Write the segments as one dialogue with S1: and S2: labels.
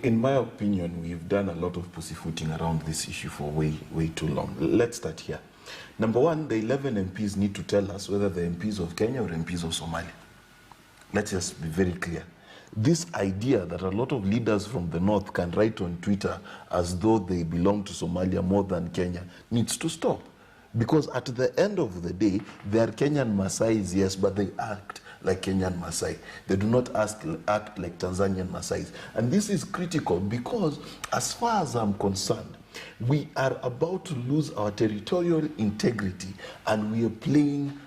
S1: In my opinion, we've done a lot of pussyfooting around this issue for way too long. Let's start here. Number one, the 11 MPs need to tell us whether they're MPs of Kenya or MPs of Somalia. Let's just be very clear. This idea that a lot of leaders from the north can write on Twitter as though they belong to Somalia more than Kenya needs to stop. Because at the end of the day, they are Kenyan Maasais, yes, but they act like Kenyan Maasai. They do not act like Tanzanian Maasais. And this is critical because, as far as I'm concerned, we are about to lose our territorial integrity and we are playing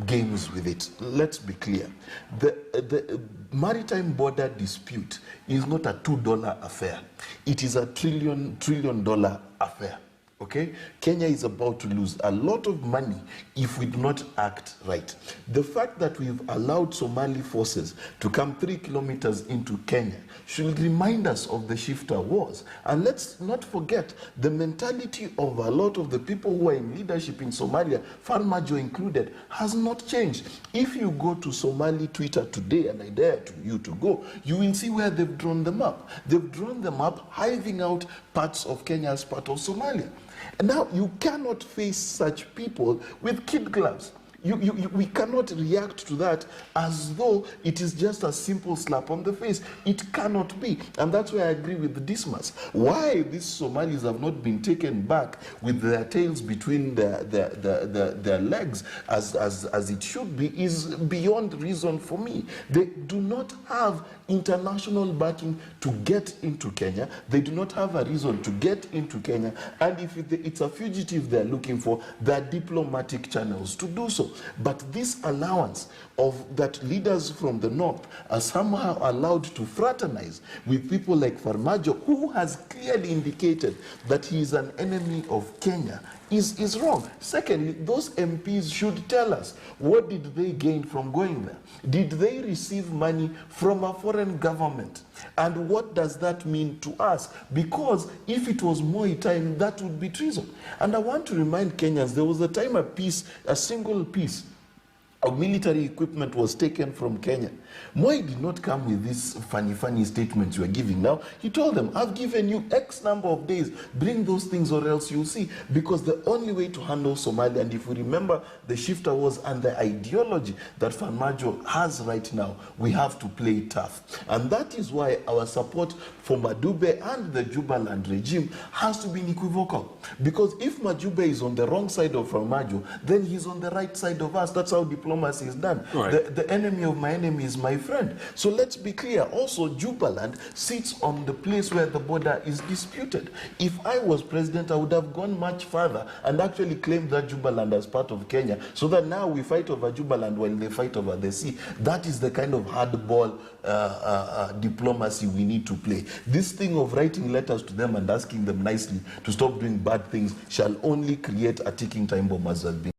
S1: games with it. Let's be clear. The maritime border dispute is not a $2 affair. It is a trillion dollar affair. Okay? Kenya is about to lose a lot of money if we do not act right. The fact that we've allowed Somali forces to come 3 kilometers into Kenya should remind us of the shifter wars. And let's not forget the mentality of a lot of the people who are in leadership in Somalia, Farmajo included, has not changed. If you go to Somali Twitter today, and I dare you to go, you will see where they've drawn them up. They've drawn them up, hiving out parts of Kenya as part of Somalia. And now you cannot face such people with kid gloves. We cannot react to that as though it is just a simple slap on the face. It cannot be. And that's why I agree with Dismas. Why these Somalis have not been taken back with their tails between their legs as it should be is beyond reason for me. They do not have international backing to get into Kenya. They do not have a reason to get into Kenya. And if it's a fugitive they're looking for, there are diplomatic channels to do so. But this allowance of that leaders from the north are somehow allowed to fraternize with people like Farmajo, who has clearly indicated that he is an enemy of Kenya, is wrong. Secondly, those MPs should tell us, what did they gain from going there? Did they receive money from a foreign government? And what does that mean to us? Because if it was Moi time, that would be treason. And I want to remind Kenyans, there was a time a single piece of military equipment was taken from Kenya. Moi did not come with these funny statements you are giving now. He told them, I've given you X number of days, bring those things or else you'll see. Because the only way to handle Somalia, and if we remember the shifter wars and the ideology that Farmajo has right now, we have to play it tough. And that is why our support for Madube and the Jubaland regime has to be unequivocal. Because if Madube is on the wrong side of Farmajo, then he's on the right side of us. That's how diplomacy is done. Right. The enemy of my enemy is my friend. So let's be clear. Also, Jubaland sits on the place where the border is disputed. If I was president, I would have gone much further and actually claimed that Jubaland as part of Kenya, so that now we fight over Jubaland while they fight over the sea. That is the kind of hardball diplomacy we need to play. This thing of writing letters to them and asking them nicely to stop doing bad things shall only create a ticking time bomb, as has been